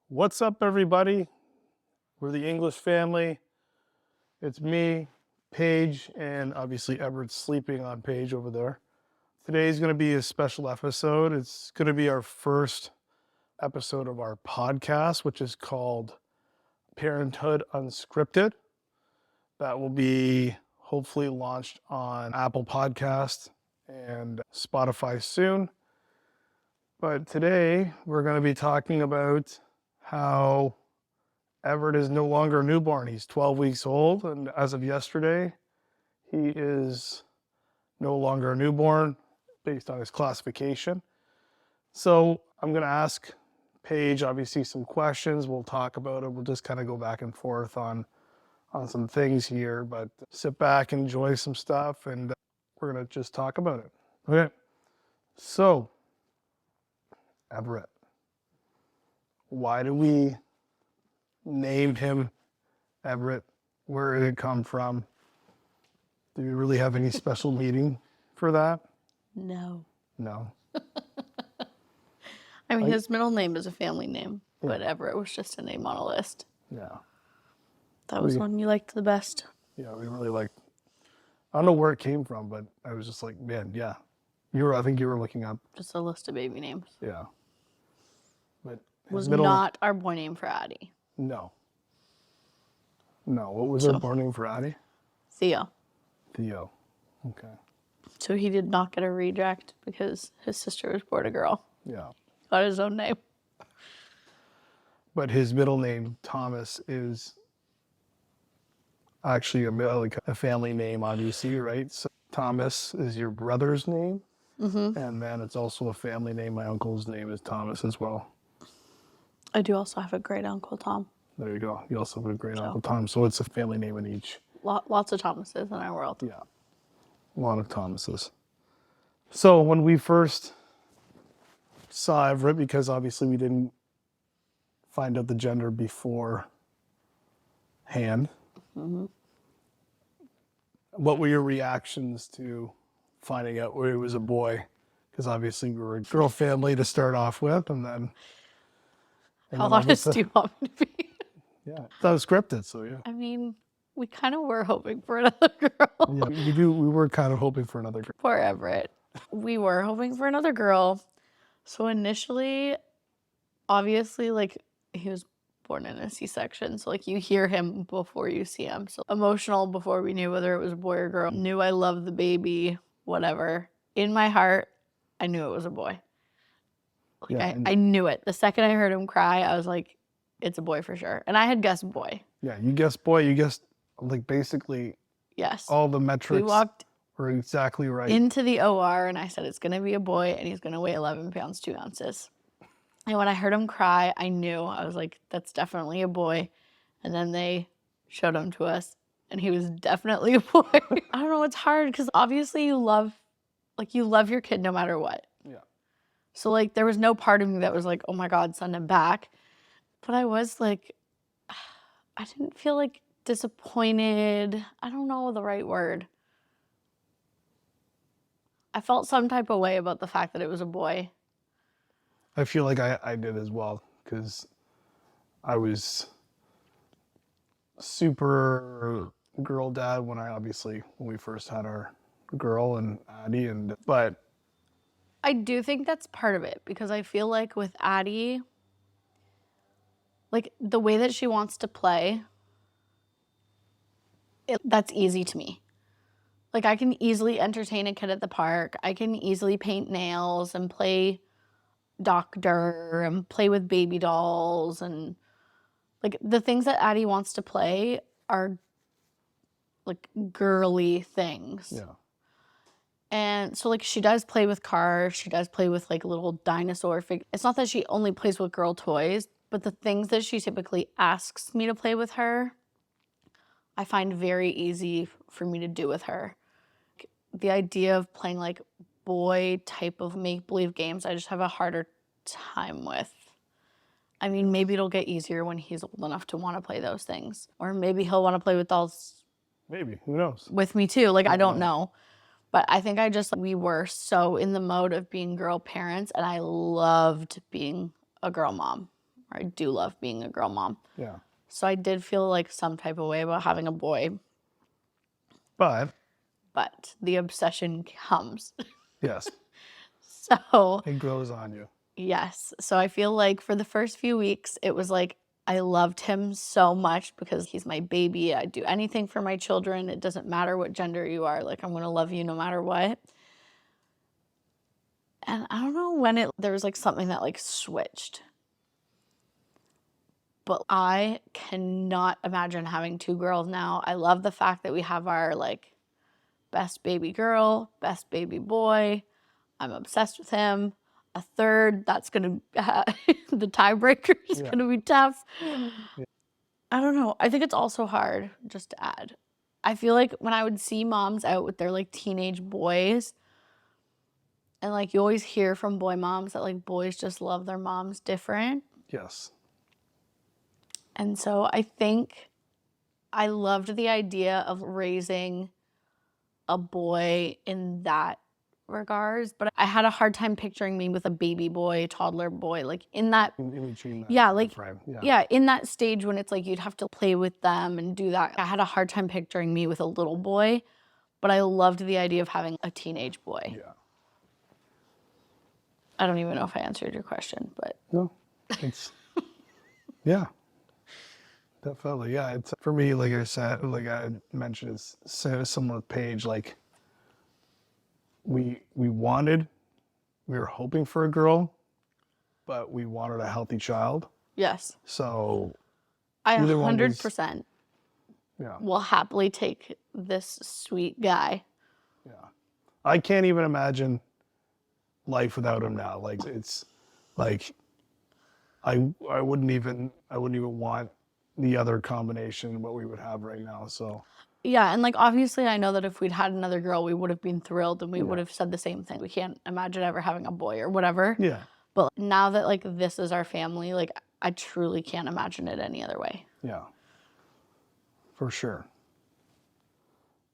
What's up, everybody? We're the English family. It's me, Paige, and obviously Everett's sleeping on Paige over there. Today's going to be a special episode. It's going to be our first episode of our podcast, which is called Parenthood Unscripted. That will be hopefully launched on Apple Podcast and Spotify soon. But today we're going to be talking about how Everett is no longer a newborn. He's 12 weeks old, and as of yesterday, he is no longer a newborn based on his classification. So I'm going to ask Paige, obviously, some questions. We'll talk about it. We'll just kind of go back and forth on some things here, but sit back, enjoy some stuff, and we're going to just talk about it. Okay. So, Everett. Why do we name him Everett? Where did it come from? Do we really have any special meaning for that? No. No. I mean, his middle name is a family name, but Everett was just a name on a list. Yeah. That was one you liked the best. Yeah, we really liked. I don't know where it came from, but I was just like, man, yeah. I think you were looking up. Just a list of baby names. Yeah. But was not our boy name for Addie. No. No. What was our boy name for Addie? Theo. Theo. Okay. So he did not get a reject because his sister was born a girl. Yeah. Got his own name. But his middle name, Thomas, is actually a family name, obviously, right? So Thomas is your brother's name. Mm-hmm. And then it's also a family name. My uncle's name is Thomas as well. I do also have a great uncle, Tom. There you go. You also have a great uncle, Tom. So it's a family name in each. Lots of Thomases in our world. Yeah. A lot of Thomases. So when we first saw Everett, because obviously we didn't find out the gender beforehand, what were your reactions to finding out it was a boy? Because obviously we were a girl family to start off with, and then... How honest do you want me to be? Yeah, that was scripted, so yeah. I mean, we kind of were hoping for another girl. Yeah, we were kind of hoping for another girl. Poor Everett. We were hoping for another girl. So initially, obviously, like, he was born in a C-section. So, like, you hear him before you see him. So emotional before we knew whether it was a boy or girl. Knew I loved the baby, whatever. In my heart, I knew it was a boy. Like, yeah, I knew it. The second I heard him cry, I was like, it's a boy for sure. And I had guessed boy. Yeah, you guessed boy. You guessed, like, basically yes. All the metrics we walked were exactly right. Into the OR, and I said, it's going to be a boy, and he's going to weigh 11 pounds, 2 ounces. And when I heard him cry, I knew. I was like, that's definitely a boy. And then they showed him to us, and he was definitely a boy. I don't know, it's hard, because obviously you love your kid no matter what. Yeah. So, like, there was no part of me that was like, oh, my God, send him back. But I was, like, I didn't feel, like, disappointed. I don't know the right word. I felt some type of way about the fact that it was a boy. I feel like I did as well, because I was super girl dad when we first had our girl and Addie, but I do think that's part of it, because I feel like with Addie, like, the way that she wants to play, that's easy to me. Like, I can easily entertain a kid at the park. I can easily paint nails and play doctor and play with baby dolls. And, like, the things that Addie wants to play are, like, girly things. yeah. And so, like, she does play with cars. She does play with, like, little dinosaur figures. It's not that she only plays with girl toys, but the things that she typically asks me to play with her, I find very easy for me to do with her. The idea of playing, like, boy type of make-believe games, I just have a harder time with. I mean, maybe it'll get easier when he's old enough to want to play those things. Or maybe he'll want to play with dolls. Maybe. Who knows? With me, too. Like, I don't know. But I think we were so in the mode of being girl parents, and I loved being a girl mom, I do love being a girl mom. Yeah. So I did feel like some type of way about having a boy, But but the obsession comes. yes, So it grows on you. yes. So I feel like for the first few weeks, it was like I loved him so much because he's my baby. I'd do anything for my children. It doesn't matter what gender you are. Like, I'm going to love you no matter what. And I don't know when there was like something that like switched. But I cannot imagine having 2 girls now. I love the fact that we have our like best baby girl, best baby boy. I'm obsessed with him. A third, that's going to, the tiebreaker is going to be tough. I don't know. I think it's also hard, just to add. I feel like when I would see moms out with their like teenage boys, and like you always hear from boy moms that like boys just love their moms different. Yes. And so I think I loved the idea of raising a boy in that regards, but I had a hard time picturing me with a baby boy, toddler boy, like in that, In between that yeah, like, frame. yeah, in that stage when it's like you'd have to play with them and do that. I had a hard time picturing me with a little boy, but I loved the idea of having a teenage boy. Yeah. I don't even know if I answered your question, but. No, it's, yeah, definitely. Yeah, it's for me, like I said, like I mentioned, it's similar with Paige. Like we were hoping for a girl, but we wanted a healthy child. Yes. So I either one was- 100% yeah, will happily take this sweet guy. yeah. I can't even imagine life without him now. Like it's like I wouldn't even want the other combination what we would have right now. So Yeah, and like obviously I know that if we'd had another girl, we would have been thrilled and we would have said the same thing. We can't imagine ever having a boy or whatever. yeah, But now that like this is our family, like I truly can't imagine it any other way. yeah, for sure.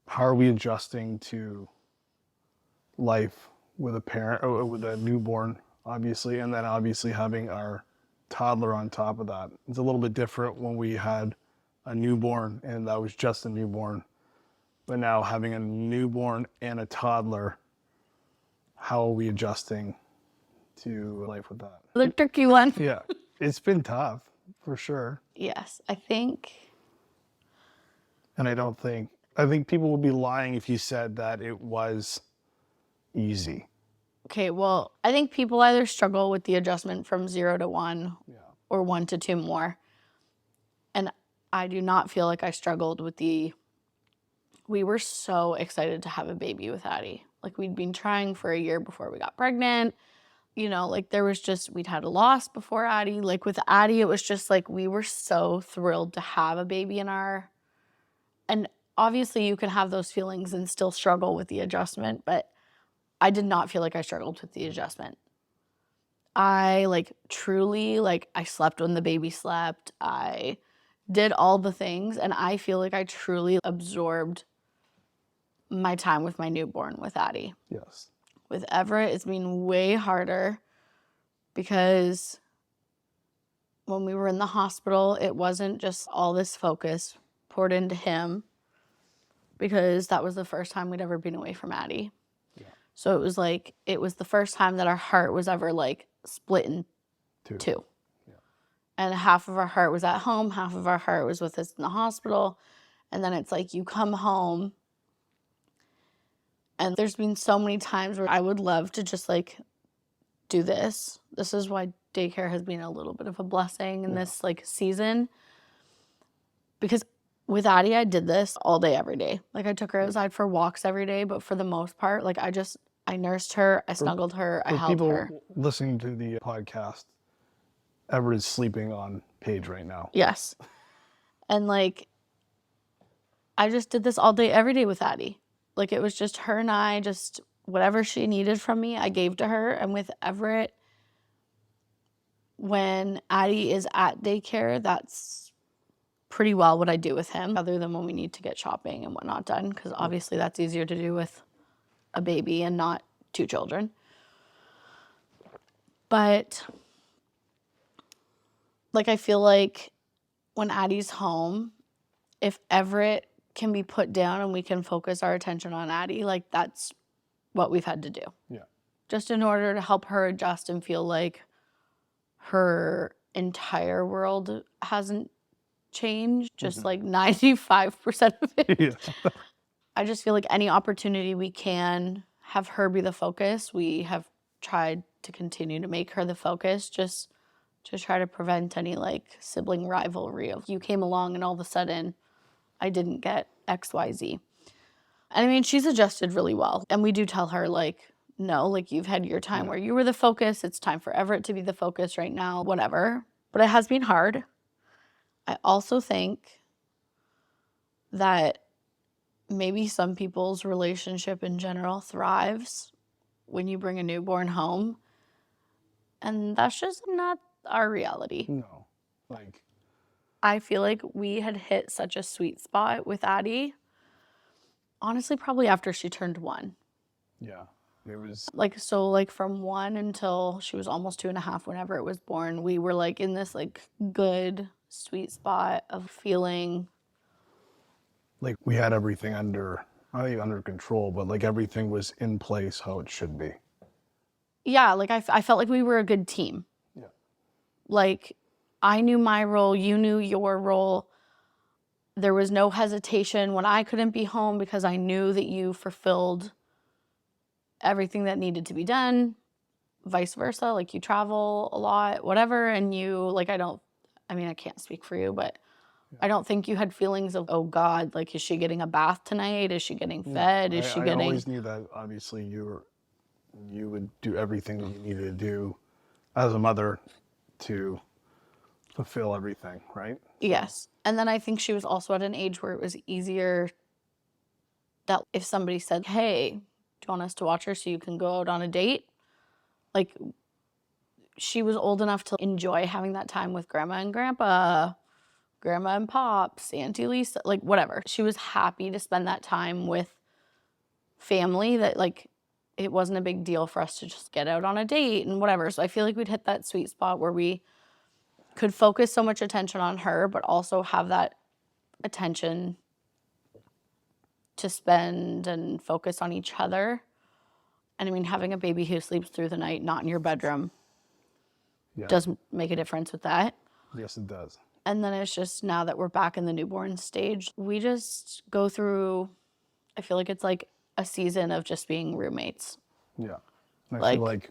How are we adjusting to life with a parent or with a newborn, obviously, and then obviously having our toddler on top of that? It's a little bit different when we had a newborn and that was just a newborn, but now having a newborn and a toddler, how are we adjusting to life with that? The tricky one. Yeah, it's been tough for sure. Yes, I think. And I think people would be lying if you said that it was easy. Okay, well, I think people either struggle with the adjustment from 0 to 1 or 1 to 2 more. And I do not feel like I struggled with we were so excited to have a baby with Addie. Like we'd been trying for a year before we got pregnant. You know, like we'd had a loss before Addie. Like with Addie, it was just like we were so thrilled to have a baby and obviously you can have those feelings and still struggle with the adjustment, but I did not feel like I struggled with the adjustment. I truly, I slept when the baby slept. I did all the things, and I feel like I truly absorbed my time with my newborn with Addie. Yes. With Everett, it's been way harder because when we were in the hospital, it wasn't just all this focus poured into him because that was the first time we'd ever been away from Addie. Yeah. So it was the first time that our heart was ever split in two. Yeah. And half of our heart was at home, half of our heart was with us in the hospital. And then it's you come home. And there's been so many times where I would love to just do this. This is why daycare has been a little bit of a blessing in this season. Because with Addie, I did this all day, every day. I took her outside for walks every day, but for the most part, I nursed her, I snuggled her, I held her. For people listening to the podcast, Everett is sleeping on Paige right now. Yes. And I just did this all day, every day with Addie. It was just her and I, just whatever she needed from me, I gave to her. And with Everett, when Addie is at daycare, that's pretty well what I do with him, other than when we need to get shopping and whatnot done, because obviously that's easier to do with a baby and not 2 children. But Like, I feel like when Addie's home, if Everett can be put down and we can focus our attention on Addie, like, that's what we've had to do. Yeah. Just in order to help her adjust and feel like her entire world hasn't changed, just like 95% of it. Yeah. I just feel like any opportunity we can have her be the focus, we have tried to continue to make her the focus, just to try to prevent any like sibling rivalry of you came along and all of a sudden I didn't get XYZ. And I mean, she's adjusted really well. And we do tell her, like, no, like, you've had your time where you were the focus. It's time for Everett to be the focus right now, whatever. But it has been hard. I also think that maybe some people's relationship in general thrives when you bring a newborn home. And that's just not our reality. No. Like, I feel like we had hit such a sweet spot with Addie. Honestly, probably after she turned 1. yeah. It was, Like, so, like, from 1 until she was almost 2.5 whenever it was born, we were, like, in this, like, good, sweet spot of feeling. like, we had everything under, not even under control, but like everything was in place how it should be. Yeah, like, I felt like we were a good team. Yeah. Like, I knew my role, you knew your role. There was no hesitation when I couldn't be home because I knew that you fulfilled everything that needed to be done, vice versa. Like, you travel a lot, whatever, and you, like, I mean, I can't speak for you, but I don't think you had feelings of, oh God, like, is she getting a bath tonight? Is she getting fed? Is she I getting... always knew that obviously you would do everything that you needed to do as a mother to fulfill everything, right? Yes. And then I think she was also at an age where it was easier that if somebody said, hey, do you want us to watch her so you can go out on a date? Like, she was old enough to enjoy having that time with grandma and grandpa, grandma and pops, Auntie Lisa, like, whatever. She was happy to spend that time with family that, like, it wasn't a big deal for us to just get out on a date and whatever. So I feel like we'd hit that sweet spot where we could focus so much attention on her, but also have that attention to spend and focus on each other. And I mean, having a baby who sleeps through the night, not in your bedroom, does make a difference with that. Yes, it does. And then it's just now that we're back in the newborn stage, we just go through, I feel like it's like a season of just being roommates. Yeah. And I feel like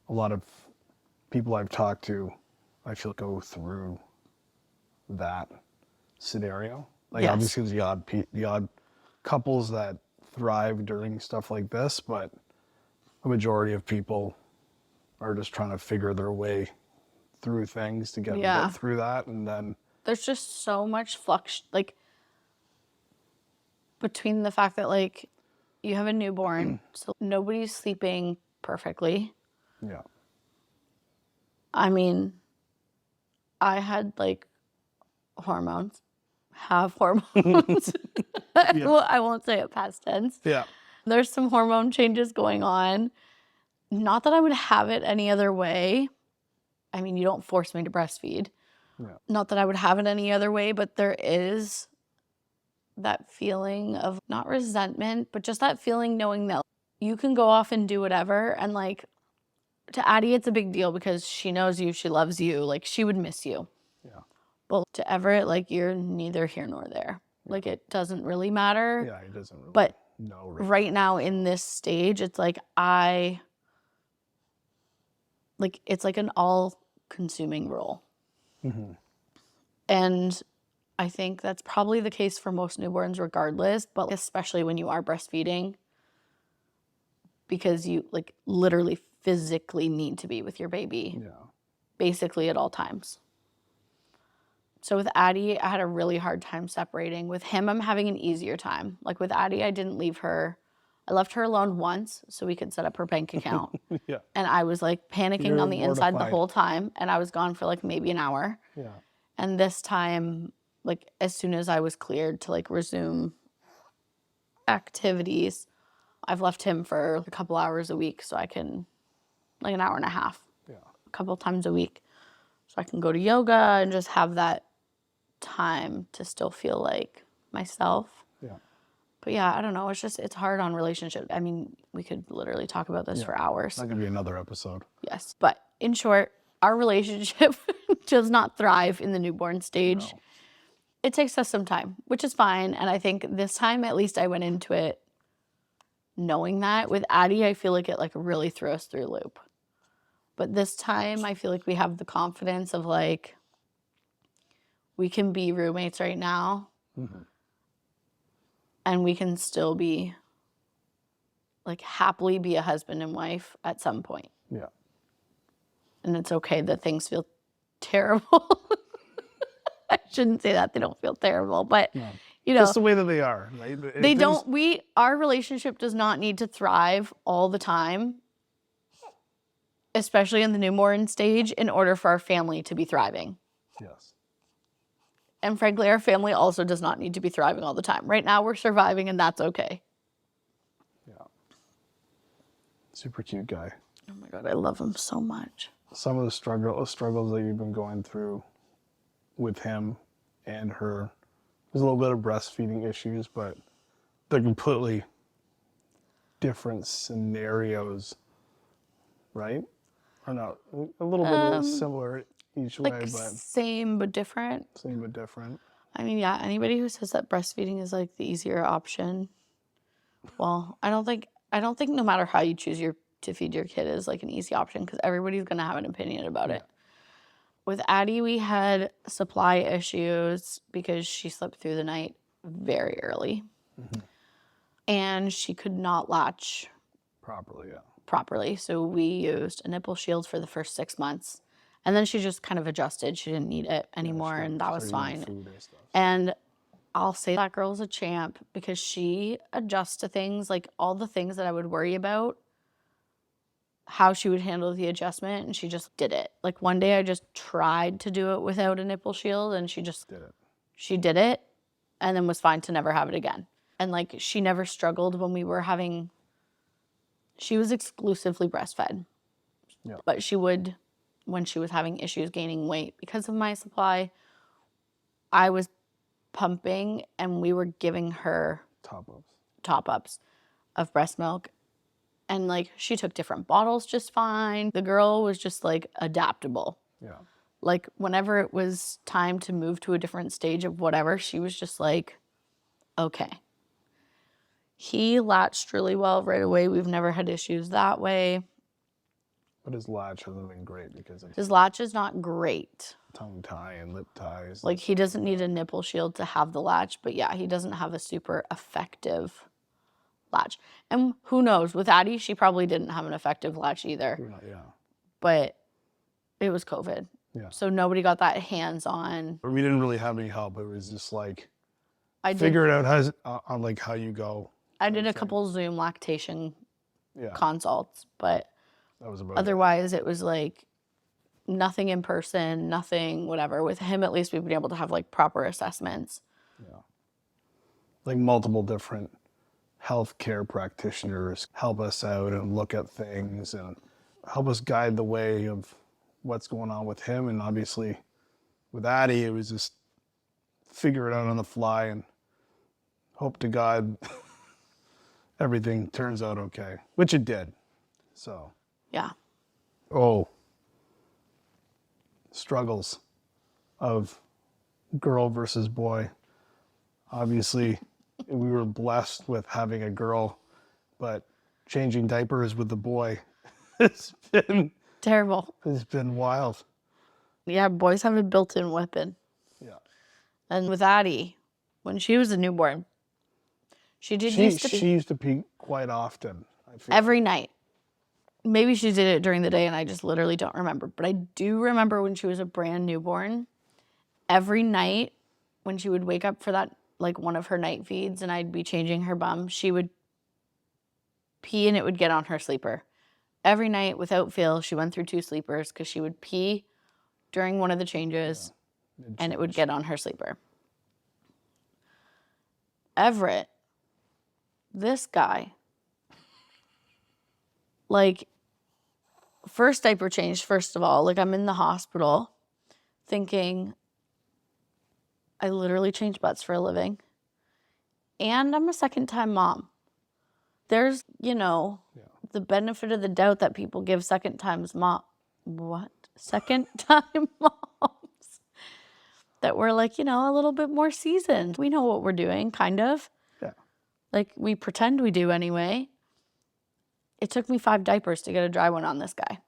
a lot of people I've talked to, I feel go through that scenario. Like, Yes. obviously there's the odd couples that thrive during stuff like this, but the majority of people are just trying to figure their way through things to get through that. And then there's just so much flux, like, between the fact that, like, you have a newborn, so nobody's sleeping perfectly. yeah. I mean, I had, like, hormones, have hormones. Well, I won't say it past tense. Yeah. There's some hormone changes going on. Not that I would have it any other way. I mean, you don't force me to breastfeed. Yeah. Not that I would have it any other way, but there is that feeling of not resentment, but just that feeling knowing that you can go off and do whatever. And, like, to Addie, it's a big deal because she knows you, she loves you, like, she would miss you. Yeah. But to Everett, like, you're neither here nor there. Like, it doesn't really matter. Yeah, it doesn't really. But no, right now in this stage, it's like it's like an all-consuming role. Mm-hmm. And I think that's probably the case for most newborns regardless, but especially when you are breastfeeding, because you, like, literally physically need to be with your baby basically at all times. So with Addie, I had a really hard time separating. With him, I'm having an easier time. Like, with Addie, I didn't leave her. I left her alone once so we could set up her bank account. Yeah. And I was, like, panicking You're on the inside the mortified. whole time. And I was gone for, like, maybe an hour. Yeah. And this time, like, as soon as I was cleared to, like, resume activities, I've left him for a couple hours a week so I can, like, an hour and a half, a couple times a week. So I can go to yoga and just have that time to still feel like myself. Yeah. But yeah, I don't know. It's hard on relationships. I mean, we could literally talk about this for hours. That could be another episode. Yes. But in short, our relationship does not thrive in the newborn stage. No. It takes us some time, which is fine. And I think this time, at least I went into it knowing that. With Addie, I feel like it like really threw us through a loop. But this time, I feel like we have the confidence of like, we can be roommates right now. Mm-hmm. And we can still be, like, happily be a husband and wife at some point. Yeah. And it's okay that things feel terrible. I shouldn't say that. They don't feel terrible. But, you know. Just the way that they are, right? Our relationship does not need to thrive all the time, especially in the newborn stage, in order for our family to be thriving. Yes. And frankly, our family also does not need to be thriving all the time. Right now, we're surviving, and that's okay. Yeah. Super cute guy. Oh my God, I love him so much. Some of the struggles that you've been going through with him and her, there's a little bit of breastfeeding issues, but they're completely different scenarios, right? Or not? A little bit similar each way, but same but different. Same but different. I mean, yeah, anybody who says that breastfeeding is like the easier option, well, I don't think no matter how you choose to feed your kid is like an easy option, because everybody's gonna have an opinion about it. With Addie, we had supply issues because she slept through the night very early, and she could not latch properly. So we used a nipple shield for the first 6 months. And then she just kind of adjusted. She didn't need it anymore, and that was fine. And I'll say that girl's a champ, because she adjusts to things, like all the things that I would worry about, how she would handle the adjustment, and she just did it. Like one day I just tried to do it without a nipple shield, and she just did it. She did it, and then was fine to never have it again. And like she never struggled when she was exclusively breastfed. Yeah. But she would, when she was having issues gaining weight because of my supply, I was pumping and we were giving her top-ups of breast milk. And like she took different bottles just fine. The girl was just like adaptable. Yeah. Like whenever it was time to move to a different stage of whatever, she was just like, okay. He latched really well right away. We've never had issues that way. But his latch hasn't been great because of his latch is not great. Tongue tie and lip ties. Like he doesn't need a nipple shield to have the latch, but yeah, he doesn't have a super effective latch. And who knows, with Addie, she probably didn't have an effective latch either. Yeah. But it was COVID. Yeah. So nobody got that hands-on. We didn't really have any help. It was just like, figure it out on like how you go. I did a couple Zoom lactation consults, but that was about otherwise it was like nothing in person, nothing, whatever. With him, at least we've been able to have like proper assessments. Yeah. Like multiple different healthcare practitioners help us out and look at things and help us guide the way of what's going on with him. And obviously with Addie, it was just figure it out on the fly and hope to God everything turns out okay, which it did. So. Yeah. Oh. Struggles of girl versus boy. Obviously, we were blessed with having a girl, but changing diapers with the boy, it's been terrible. It's been wild. Yeah, boys have a built-in weapon. Yeah. And with Addie, when she was a newborn, she used to pee quite often. I feel every night. Maybe she did it during the day and I just literally don't remember. But I do remember when she was a brand newborn, every night when she would wake up for that, like one of her night feeds and I'd be changing her bum, she would pee and it would get on her sleeper. Every night without fail, she went through 2 sleepers because she would pee during one of the changes and it would get on her sleeper. Everett, this guy, like, first diaper change, first of all, like I'm in the hospital thinking, I literally change butts for a living. And I'm a second-time mom. There's, the benefit of the doubt that people give second-time moms. That we're like, a little bit more seasoned. We know what we're doing, kind of. Yeah. Like, we pretend we do anyway. It took me 5 diapers to get a dry one on this guy.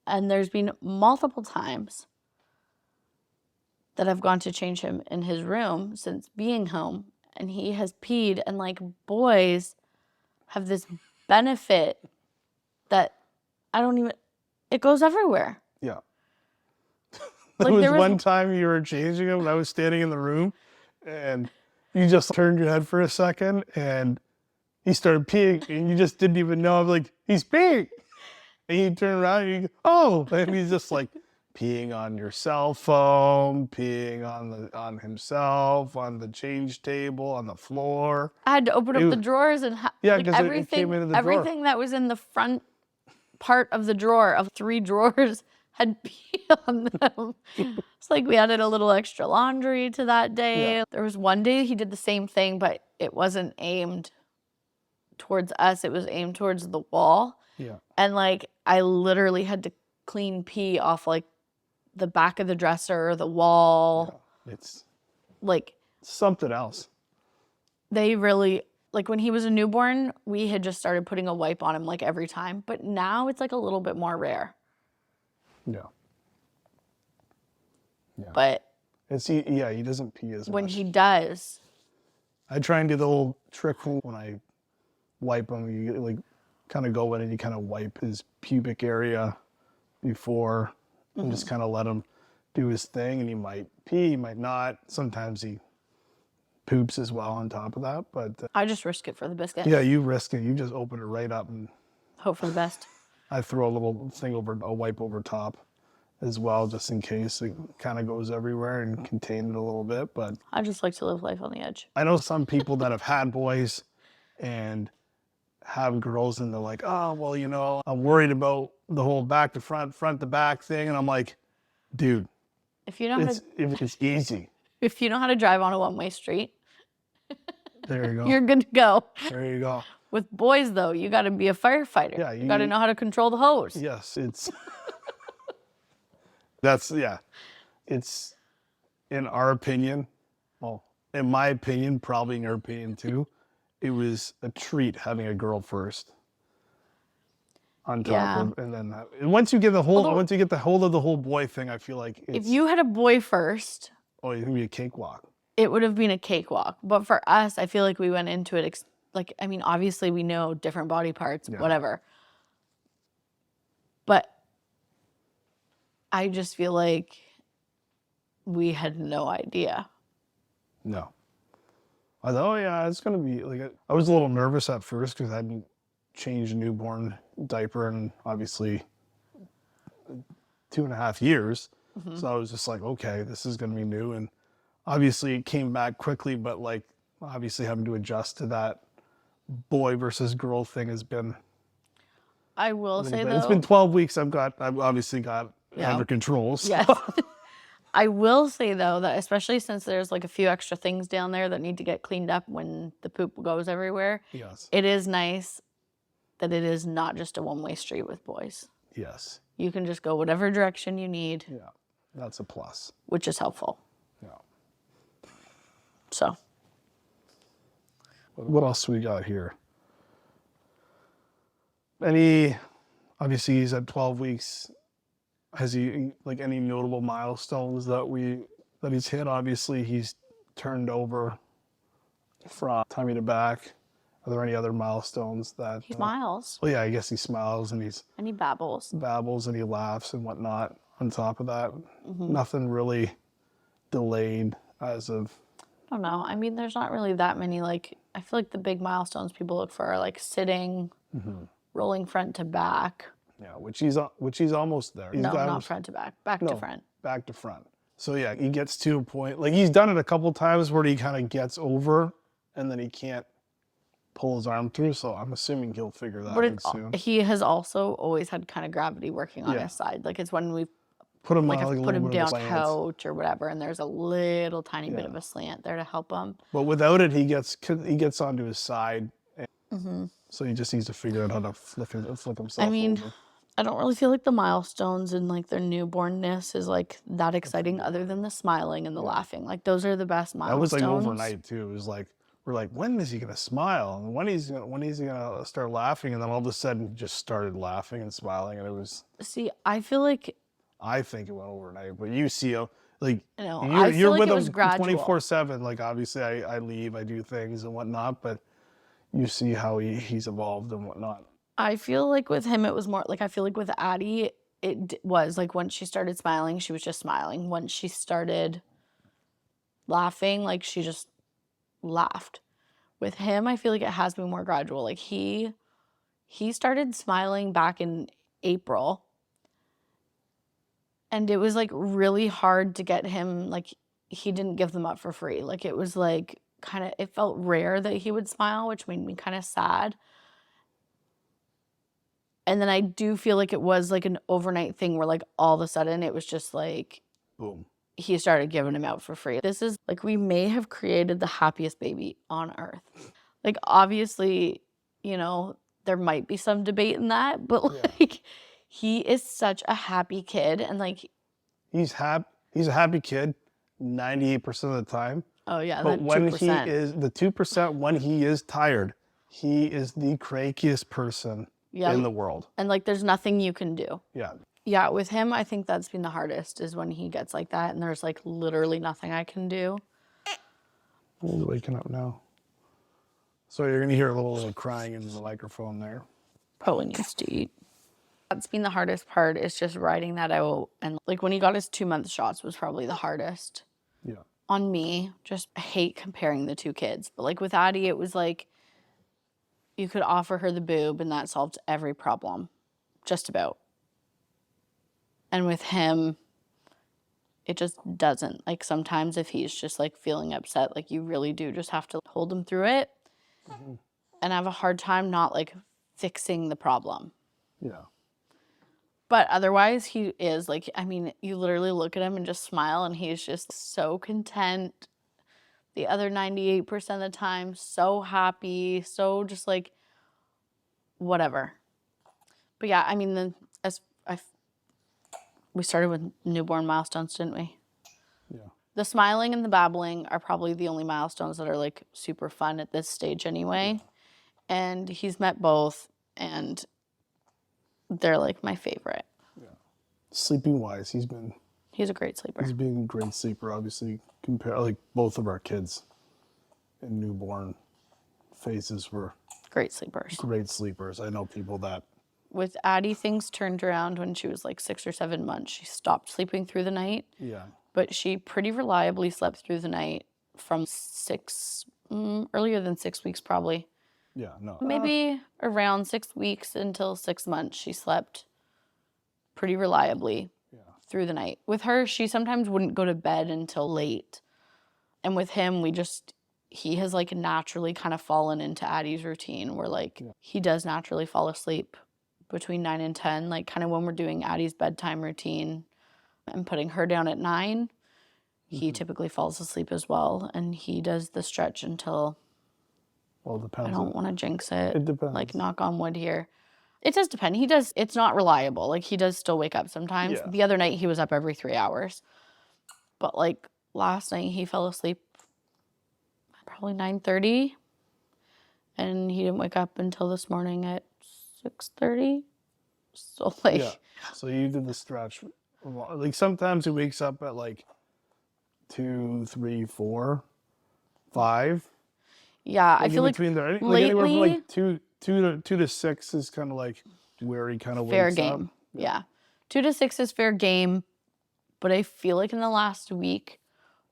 And there's been multiple times that I've gone to change him in his room since being home, and he has peed, and like, boys have this benefit that it goes everywhere. Yeah. Like, there was one time you were changing him and I was standing in the room and you just turned your head for a second and he started peeing and you just didn't even know. I was like, he's peeing. And you turn around and you go, oh, and he's just like peeing on your cell phone, peeing on himself, on the change table, on the floor. I had to open up the drawers and it came into the drawer. Everything that was in the front part of the drawer of 3 drawers had pee on them. It's like we added a little extra laundry to that day. Yeah. There was one day he did the same thing, but it wasn't aimed towards us. It was aimed towards the wall. Yeah. And like, I literally had to clean pee off like the back of the dresser, the wall. Yeah. It's like something else. They really, like when he was a newborn, we had just started putting a wipe on him like every time. But now it's like a little bit more rare. Yeah. Yeah. But he doesn't pee as much. When he does. I try and do the little trick when I wipe him. You like kind of go in and you kind of wipe his pubic area before and just kind of let him do his thing. And he might pee, he might not. Sometimes he poops as well on top of that. But I just risk it for the biscuit. Yeah, you risk it. You just open it right up and hope for the best. I throw a little thing a wipe over top as well, just in case it kind of goes everywhere and contain it a little bit. But I just like to live life on the edge. I know some people that have had boys and have girls and they're like, oh, well, I'm worried about the whole back to front, front to back thing. And I'm like, dude, if it's easy. If you know how to drive on a one-way street, there you go. You're good to go. There you go. With boys, though, you got to be a firefighter. Yeah, you got to know how to control the hose. Yes, it's it's in our opinion, well, in my opinion, probably in your opinion too, it was a treat having a girl first. On top of, and then once you get the hold of the whole boy thing, I feel like if you had a boy first, it's gonna be a cakewalk. It would have been a cakewalk. But for us, I feel like we went into it obviously we know different body parts, whatever. But I just feel like we had no idea. No. I thought, it's going to be, like, I was a little nervous at first because I hadn't changed a newborn diaper in, obviously, 2.5 years. Mm-hmm. So I was just like, okay, this is going to be new. And obviously it came back quickly, but, like, obviously having to adjust to that boy versus girl thing has been... I will say, though... It's been 12 weeks I've obviously got under control. So. Yes. I will say, though, that especially since there's like a few extra things down there that need to get cleaned up when the poop goes everywhere. Yes. It is nice that it is not just a one-way street with boys. Yes. You can just go whatever direction you need. Yeah, that's a plus. Which is helpful. Yeah. So. What else we got here? Obviously he's at 12 weeks. Has he, like, any notable milestones that he's hit? Obviously, he's turned over from tummy to back. Are there any other milestones that... He smiles. Well, yeah, I guess he smiles and he babbles. Babbles and he laughs and whatnot on top of that. Mm-hmm. Nothing really delayed as of... I don't know. I mean, there's not really that many, like... I feel like the big milestones people look for are, like, sitting, rolling front to back... Yeah, which he's almost there. Not front to back. Back to front. Back to front. So yeah, he gets to a point, like he's done it a couple times where he kind of gets over and then he can't pull his arm through. So I'm assuming he'll figure that out soon. He has also always had kind of gravity working on his side. Like it's when we've put him like on I've like a put little him bit of down a a slant. couch or whatever, and there's a little tiny bit Yeah. of a slant there to help him. But without it, he gets onto his side. So he just needs to figure out how to flip himself I mean, over. I don't really feel like the milestones and like their newbornness is like that exciting other than the smiling and the laughing. Like those are the best That was like milestones. overnight too. It was like we're like, when is he gonna smile? And when is he gonna start laughing? And then all of a sudden, he just started laughing and smiling, and it was. See, I feel like I think it went overnight, but you see him like No, I feel you're like with it was him gradual. 24/7. Like obviously, I leave, I do things and whatnot, but you see how he's evolved and whatnot. I feel like with him, it was more like I feel like with Addie, was like once she started smiling, she was just smiling. Once she started laughing, like she just laughed. With him, I feel like it has been more gradual. Like he started smiling back in April, and it was like really hard to get him, like he didn't give them up for free. Like it was like kind of, it felt rare that he would smile, which made me kind of sad. And then I do feel like it was like an overnight thing where like all of a sudden it was just like Boom. he started giving him out for free. This is like, we may have created the happiest baby on earth. Like obviously, you know, there might be some debate in that, but like he is such a happy kid, and like he's a happy kid 98% of the time. Oh yeah, but the when 2%. he is the 2%, when he is tired, he is the crankiest person in the world. And like there's nothing you can do. Yeah. Yeah, with him, I think that's been the hardest, is when he gets like that and there's like literally nothing I can do. He's waking up now. So you're gonna hear a little crying in the microphone there. Probably needs to eat. That's been the hardest part, is just writing that out. And like when he got his 2-month shots was probably the hardest. Yeah. On me. Just, I hate comparing the two kids. But like with Addie, it was like you could offer her the boob and that solved every problem. Just about. And with him, it just doesn't. Like sometimes if he's just like feeling upset, like you really do just have to hold him through it. And I have a hard time not like fixing the problem. Yeah. But otherwise, he is like, I mean, you literally look at him and just smile, and he's just so content. The other 98% of the time, so happy, so just like whatever. But yeah, I mean, we started with newborn milestones, didn't we? Yeah. The smiling and the babbling are probably the only milestones that are like super fun at this stage anyway. And he's met both, and they're like my favorite. Yeah. Sleeping wise, he's a great sleeper. He's been a great sleeper, obviously. Compare like both of our kids in newborn phases were Great sleepers. great sleepers. I know people that. With Addie, things turned around when she was like 6 or 7 months. She stopped sleeping through the night. Yeah. But she pretty reliably slept through the night from earlier than 6 weeks probably. Yeah, no. Maybe around 6 weeks until 6 months, she slept pretty reliably through the night. With her, she sometimes wouldn't go to bed until late. And with him, he has like naturally kind of fallen into Addie's routine where like he does naturally fall asleep between 9 and 10, like kind of when we're doing Addie's bedtime routine and putting her down at 9, he typically falls asleep as well. And he does the stretch until, Well, it depends. I don't want to jinx it. It depends. Like knock on wood here. It does depend. It's not reliable. Like he does still wake up sometimes. Yeah. The other night he was up every 3 hours. But like last night he fell asleep probably 9:30. And he didn't wake up until this morning at 6:30. So like. Yeah. So you did the stretch. Like sometimes he wakes up at like 2, 3, 4, 5. Yeah, I Like feel in like between there, like lately, anywhere from like 2 to 6 is kind of like where he kind of wakes fair up. game. Yeah. 2 to 6 is fair game. But I feel like in the last week,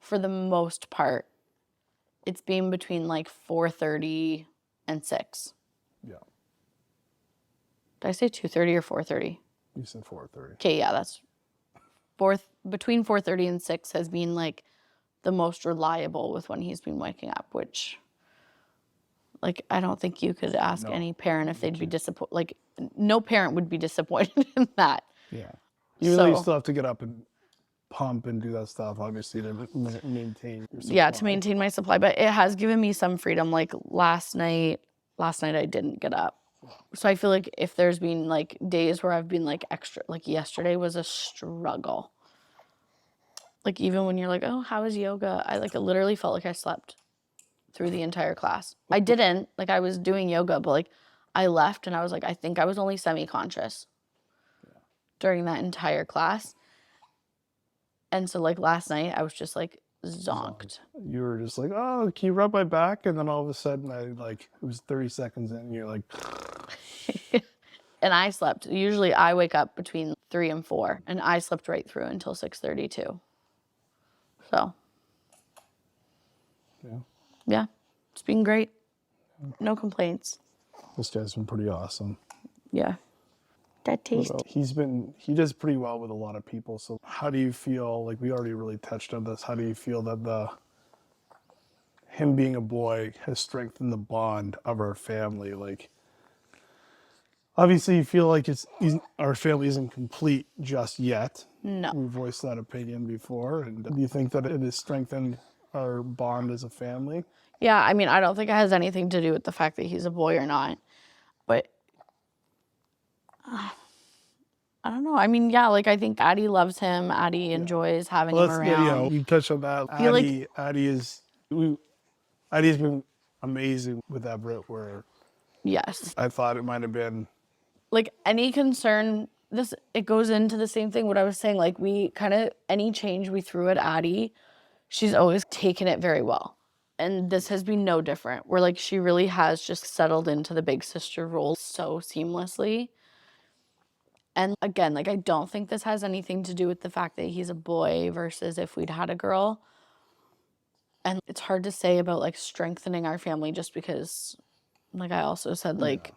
for the most part, it's been between like 4:30 and 6. Yeah. Did I say 2:30 or 4:30? You said 4:30. Okay, yeah, that's between 4:30 and 6 has been like the most reliable with when he's been waking up, which like I don't think you could ask any parent if they'd be disappointed. Like no parent would be disappointed in that. Yeah. Even though you So still have to get up and pump and do that stuff, obviously, to maintain your supply. yeah, to maintain my supply, but it has given me some freedom. Like last night I didn't get up. So I feel like if there's been like days where I've been like extra, like yesterday was a struggle. Like even when you're like, oh, how is yoga? I like literally felt like I slept through the entire class. I didn't, like I was doing yoga, but like I left and I was like, I think I was only semi-conscious during that entire class. And so like last night I was just like zonked. You were just like, oh, can you rub my back? And then all of a sudden, it was 30 seconds in, and you're like, And I slept. Usually I wake up between 3 and 4, and I slept right through until 6:32. So yeah, it's been great. No complaints. this guy's been pretty awesome. Yeah. That taste. He does pretty well with a lot of people. So how do you feel, like we already really touched on this, how do you feel that him being a boy has strengthened the bond of our family? Like, obviously you feel like our family isn't complete just yet. No. We voiced that opinion before. And do you think that it has strengthened our bond as a family? Yeah, I mean, I don't think it has anything to do with the fact that he's a boy or not. But I don't know. I mean, yeah, like I think Addie loves him. Addie enjoys having him around. You touched on that. feel like- Addie's been amazing with Everett, where Yes. I thought it might have been. Like any concern, it goes into the same thing what I was saying. Like we kind of, any change we threw at Addie, she's always taken it very well. And this has been no different. Where like she really has just settled into the big sister role so seamlessly. And again, like I don't think this has anything to do with the fact that he's a boy versus if we'd had a girl. And it's hard to say about like strengthening our family just because, like I also said, like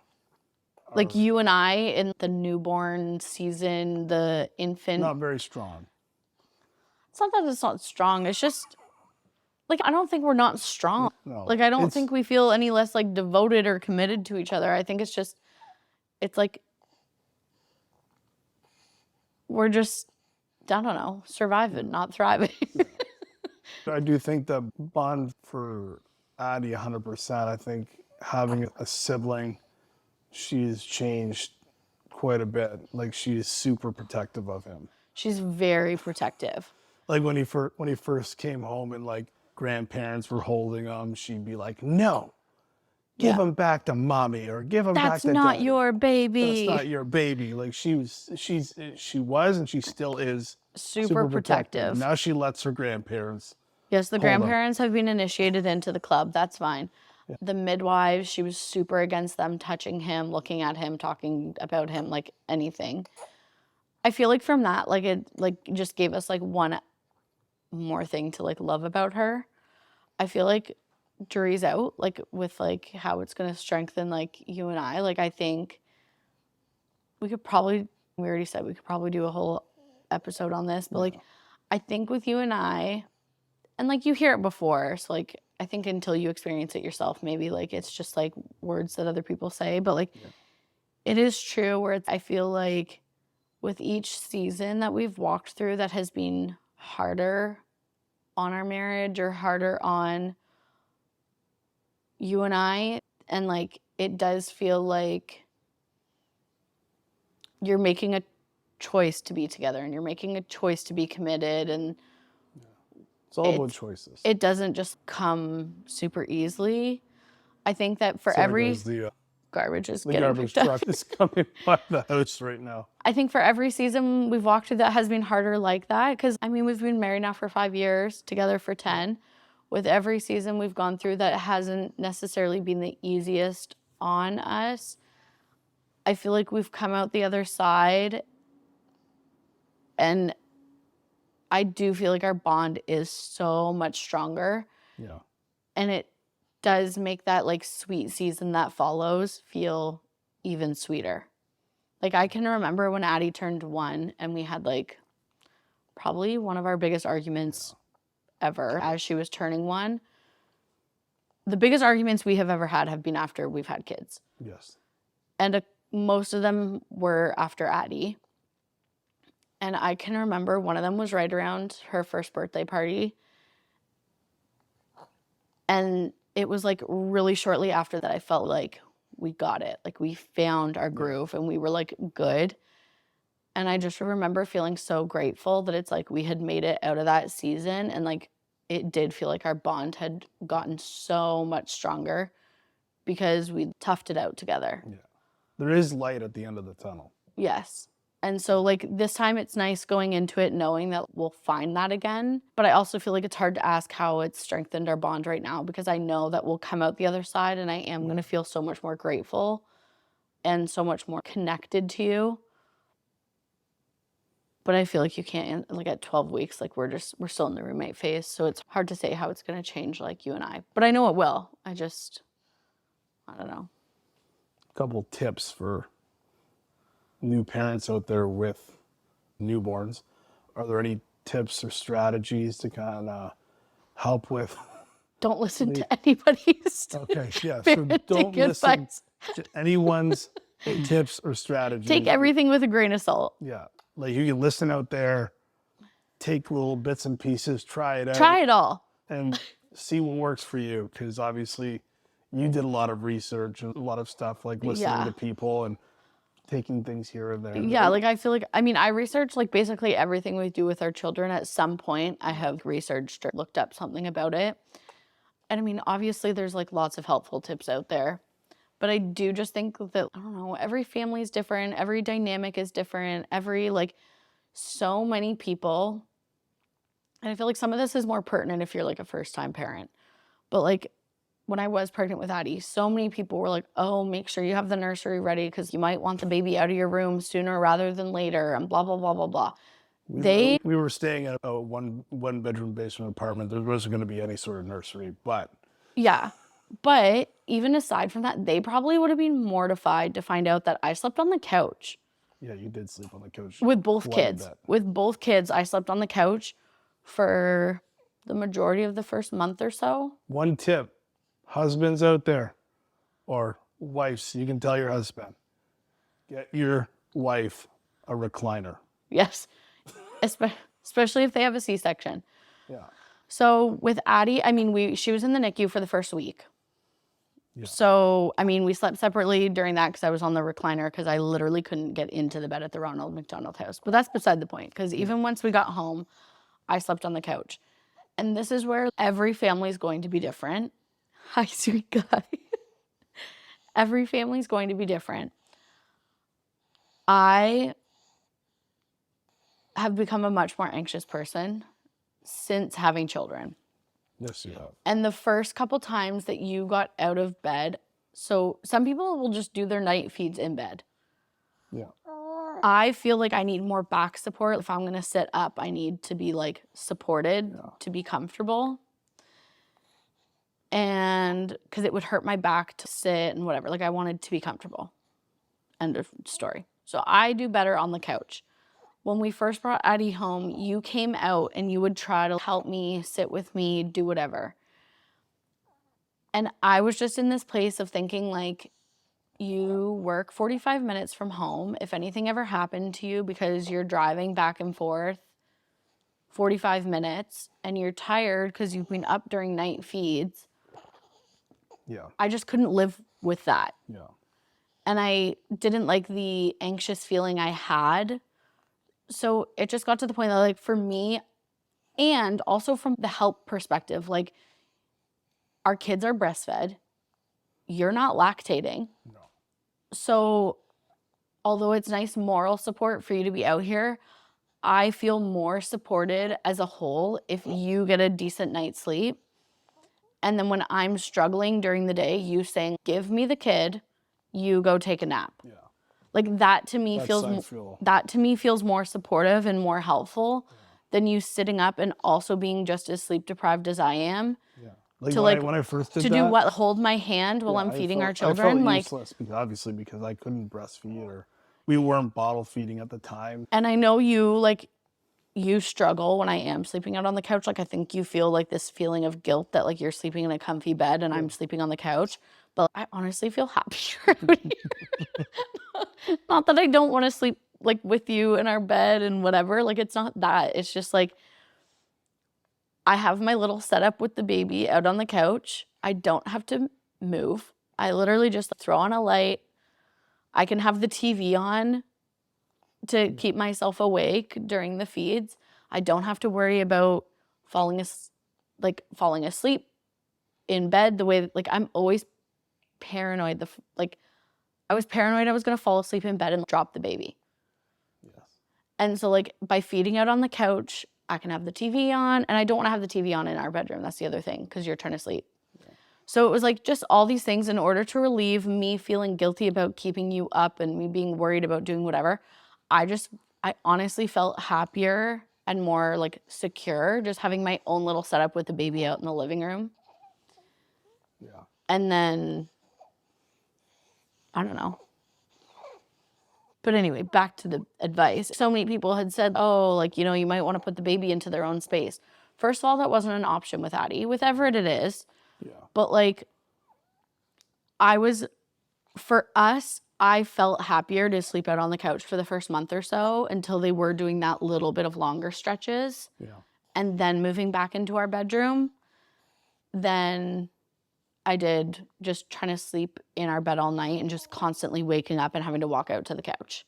you and I in the newborn season, the infant. Not very strong. It's not that it's not strong. It's just like I don't think we're not strong. No, Like I don't think we feel any less like devoted or committed to each other. I think it's like we're just, I don't know, surviving, not thriving. I do think the bond for Addie 100%. I think having a sibling, she's changed quite a bit. Like she's super protective of him. She's very protective. Like when he first came home and like grandparents were holding him, she'd be like, "No, give him back to mommy, or give him back to That's not daddy. your baby." That's not your baby." Like she was, and she still is Super protective. Now she lets her grandparents. Yes, the grandparents have been initiated into the club. That's fine. Yeah. The midwives, she was super against them touching him, looking at him, talking about him, like anything. I feel like from that, like it like just gave us like one more thing to like love about her. I feel like jury's out, like with like how it's gonna strengthen like you and I. Like I think we already said we could probably do a whole episode on this, but like I think with you and I, and like you hear it before, so like I think until you experience it yourself, maybe like it's just like words that other people say, but like it is true where I feel like with each season that we've walked through that has been harder on our marriage or harder on you and I, and like it does feel like you're making a choice to be together and you're making a choice to be committed, and it's all about choices. It doesn't just come super easily. I think that for every garbage is the getting garbage truck is coming by the house right now. I think for every season we've walked through that has been harder like that, because I mean we've been married now for 5 years, together for 10. With every season we've gone through that hasn't necessarily been the easiest on us. I feel like we've come out the other side, and I do feel like our bond is so much stronger. Yeah. And it does make that like sweet season that follows feel even sweeter. Like I can remember when Addie turned 1 and we had like probably one of our biggest arguments ever as she was turning 1. The biggest arguments we have ever had have been after we've had kids. Yes. And most of them were after Addie. And I can remember one of them was right around her first birthday party. And it was like really shortly after that I felt like we got it. Like we found our groove and we were like good. And I just remember feeling so grateful that it's like we had made it out of that season, and like it did feel like our bond had gotten so much stronger because we toughed it out together. Yeah. There is light at the end of the tunnel. Yes. And so like this time it's nice going into it knowing that we'll find that again. But I also feel like it's hard to ask how it's strengthened our bond right now, because I know that we'll come out the other side and I am going to feel so much more grateful and so much more connected to you. But I feel like you can't, like at 12 weeks, like we're still in the roommate phase. So it's hard to say how it's going to change like you and I. But I know it will. I don't know. A couple tips for new parents out there with newborns. Are there any tips or strategies to kind of help with? Don't listen to anybody's Okay, yeah. So don't listen to anyone's tips or strategies. Take everything with a grain of salt. Yeah. Like you can listen out there, take little bits and pieces, try it out. Try it all. And see what works for you. Because obviously you did a lot of research and a lot of stuff, like listening to people and taking things here and there. Yeah, like I feel like, I mean, I researched like basically everything we do with our children. At some point, I have researched or looked up something about it. And I mean, obviously there's like lots of helpful tips out there. But I do just think that, I don't know, every family is different. Every dynamic is different. So many people. And I feel like some of this is more pertinent if you're like a first-time parent. But like when I was pregnant with Addie, so many people were like, oh, make sure you have the nursery ready because you might want the baby out of your room sooner rather than later, and blah, blah, blah, blah, blah. We were staying at a one-bedroom basement apartment. There wasn't going to be any sort of nursery, but... Yeah. But even aside from that, they probably would have been mortified to find out that I slept on the couch. Yeah, you did sleep on the couch. With both kids. With both kids, I slept on the couch for the majority of the first month or so. One tip, husbands out there, or wives, you can tell your husband, get your wife a recliner. Yes, especially if they have a C-section. Yeah. So with Addie, I mean, she was in the NICU for the first week. Yeah. So, I mean, we slept separately during that because I was on the recliner because I literally couldn't get into the bed at the Ronald McDonald House. But that's beside the point, because even once we got home, I slept on the couch. And this is where every family is going to be different. Hi, sweet guy. Every family is going to be different. I have become a much more anxious person since having children. Yes, you have. And the first couple times that you got out of bed, so some people will just do their night feeds in bed. Yeah. I feel like I need more back support. If I'm going to sit up, I need to be like supported to be comfortable. And because it would hurt my back to sit and whatever. Like I wanted to be comfortable. End of story. So I do better on the couch. When we first brought Addie home, you came out and you would try to help me, sit with me, do whatever. And I was just in this place of thinking like, you work 45 minutes from home. If anything ever happened to you because you're driving back and forth 45 minutes and you're tired because you've been up during night feeds. Yeah. I just couldn't live with that. Yeah. And I didn't like the anxious feeling I had. So it just got to the point that like for me, and also from the help perspective, like our kids are breastfed. You're not lactating. No. So although it's nice moral support for you to be out here, I feel more supported as a whole if you get a decent night's sleep. And then when I'm struggling during the day, you saying, give me the kid, you go take a nap. Yeah. Like that to me feels more supportive and more helpful than you sitting up and also being just as sleep deprived as I am. Yeah. Like when I first did that, do what? Hold my hand while I'm feeding our children. I felt useless because I couldn't breastfeed or we weren't bottle feeding at the time. And I know you struggle when I am sleeping out on the couch. Like I think you feel like this feeling of guilt that like you're sleeping in a comfy bed and I'm sleeping on the couch. But I honestly feel happier out here. Not that I don't want to sleep like with you in our bed and whatever. Like, it's not that. It's just like I have my little setup with the baby out on the couch. I don't have to move. I literally just throw on a light. I can have the TV on to keep myself awake during the feeds. I don't have to worry about falling asleep in bed the way that, like, I'm always paranoid. I was paranoid I was going to fall asleep in bed and drop the baby. Yes. And so, like, by feeding out on the couch, I can have the TV on, and I don't want to have the TV on in our bedroom. That's the other thing, because you're trying to sleep. Yeah. So it was like just all these things in order to relieve me feeling guilty about keeping you up and me being worried about doing whatever. I honestly felt happier and more like secure just having my own little setup with the baby out in the living room. Yeah. And then, I don't know. But anyway, back to the advice. So many people had said, oh, like, you know, you might want to put the baby into their own space. First of all, that wasn't an option with Addie. With Everett, it is. Yeah. But like, for us, I felt happier to sleep out on the couch for the first month or so until they were doing that little bit of longer stretches. Yeah. And then moving back into our bedroom, then I did just trying to sleep in our bed all night and just constantly waking up and having to walk out to the couch.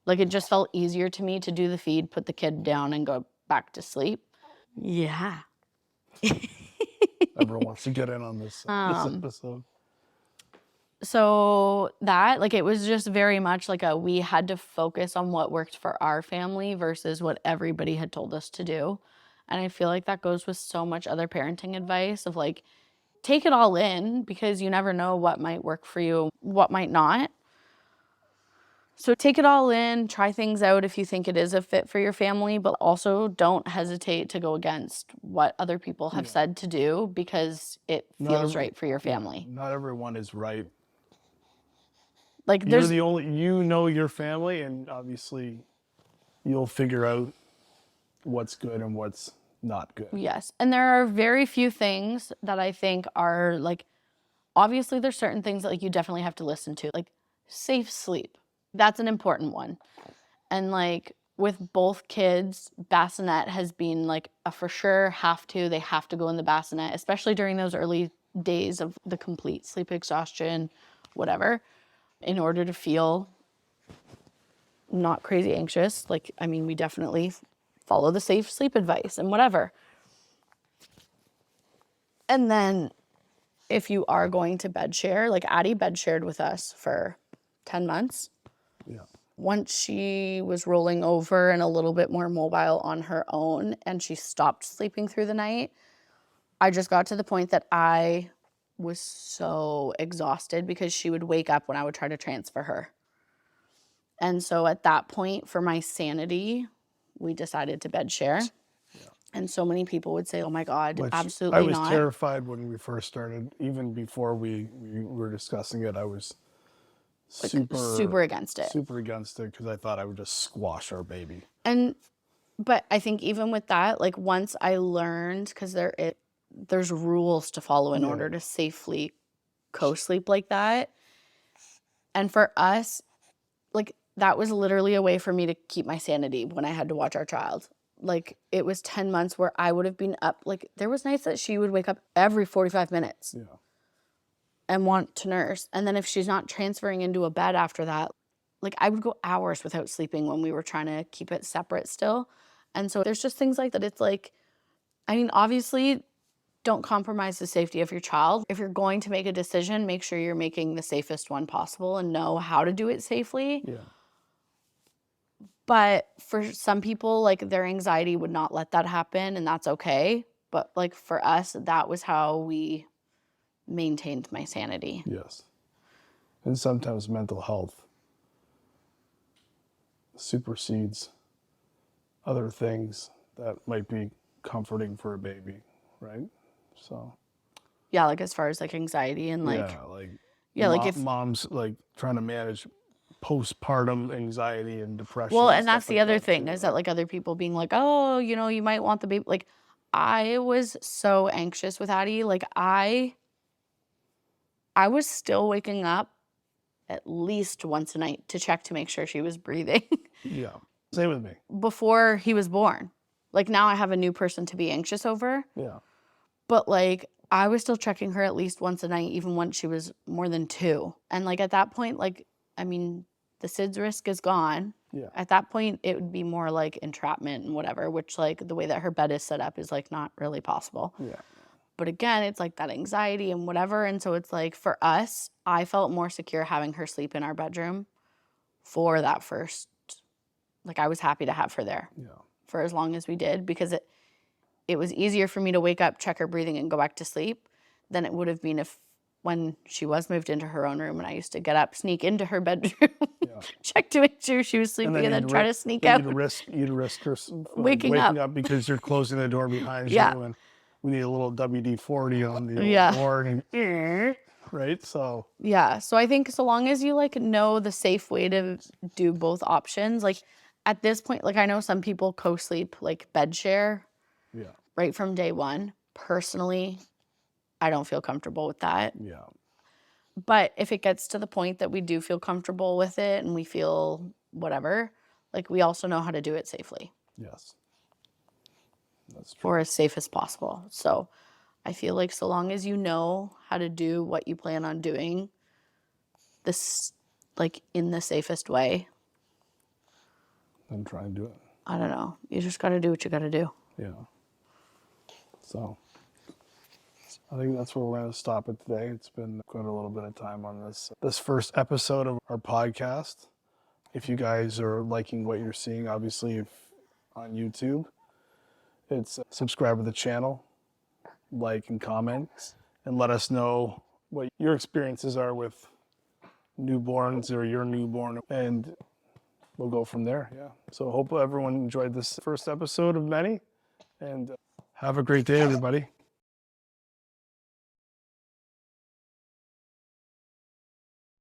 Like, it just felt easier to me to do the feed, put the kid down, and go back to sleep. Yeah. Everyone wants to get in on this episode. So that, like, it was just very much like we had to focus on what worked for our family versus what everybody had told us to do. And I feel like that goes with so much other parenting advice of like, take it all in because you never know what might work for you, what might not. So take it all in, try things out if you think it is a fit for your family, but also don't hesitate to go against what other people have said to do because it feels right for your family. Not everyone is right. Like, You're the only, you know your family, and obviously you'll figure out what's good and what's not good. Yes. And there are very few things that I think are like, obviously there's certain things that like you definitely have to listen to, like safe sleep. That's an important one. And like with both kids, bassinet has been like a for sure they have to go in the bassinet, especially during those early days of the complete sleep exhaustion, whatever, in order to feel not crazy anxious. Like, I mean, we definitely follow the safe sleep advice and whatever. And then if you are going to bed share, like Addie bed shared with us for 10 months. Yeah. Once she was rolling over and a little bit more mobile on her own and she stopped sleeping through the night, I just got to the point that I was so exhausted because she would wake up when I would try to transfer her. And so at that point, for my sanity, we decided to bed share. Yeah. And so many people would say, oh my God, absolutely not. I was terrified when we first started. Even before we were discussing it, I was super against it. Super against it because I thought I would just squash our baby. But I think even with that, like once I learned, because there's rules to follow in order to safely co-sleep like that. And for us, like that was literally a way for me to keep my sanity when I had to watch our child. Like it was 10 months where I would have been up. Like there was nights that she would wake up every 45 minutes and want to nurse. And then if she's not transferring into a bed after that, like I would go hours without sleeping when we were trying to keep it separate still. And so there's just things like that. It's like, I mean, obviously don't compromise the safety of your child. If you're going to make a decision, make sure you're making the safest one possible and know how to do it safely. Yeah. But for some people, like their anxiety would not let that happen, and that's okay. But like for us, that was how we maintained my sanity. Yes. And sometimes mental health supersedes other things that might be comforting for a baby, right? So yeah, like as far as like anxiety and like if moms like trying to manage postpartum anxiety and depression. Well, and that's the other thing is that like other people being like, oh, you know, you might want the baby. Like I was so anxious with Addie. Like I was still waking up at least once a night to check to make sure she was breathing Yeah. Same with me. before he was born. Like now I have a new person to be anxious over. Yeah. But like I was still checking her at least once a night, even once she was more than 2. And like at that point, like, I mean, the SIDS risk is gone. Yeah. At that point, it would be more like entrapment and whatever, which like the way that her bed is set up is like not really possible. Yeah. But again, it's like that anxiety and whatever. And so it's like for us, I felt more secure having her sleep in our bedroom for that first, like I was happy to have her there Yeah. for as long as we did because it was easier for me to wake up, check her breathing, and go back to sleep than it would have been if when she was moved into her own room and I used to get up, sneak into her bedroom, check to make sure she was sleeping, and then try to sneak out. You'd risk her Waking up because you're closing the door behind Yeah. you, and we need a little WD-40 on the Yeah. door, and, right? So Yeah. So I think so long as you like know the safe way to do both options, like at this point, like I know some people co-sleep like bed share yeah, right from day one. Personally, I don't feel comfortable with that. yeah, But if it gets to the point that we do feel comfortable with it and we feel whatever, like we also know how to do it safely yes, that's true. or as safe as possible. So I feel like so long as you know how to do what you plan on doing this like in the safest way, Then try and do it. I don't know. You just got to do what you got to do. Yeah. So I think that's where we're going to stop it today. It's been quite a little bit of time on this first episode of our podcast. If you guys are liking what you're seeing, obviously, if on YouTube, it's subscribe to the channel, like and comment, and let us know what your experiences are with newborns or your newborn, and we'll go from there. Yeah. So hope everyone enjoyed this first episode of many, and have a great day, everybody.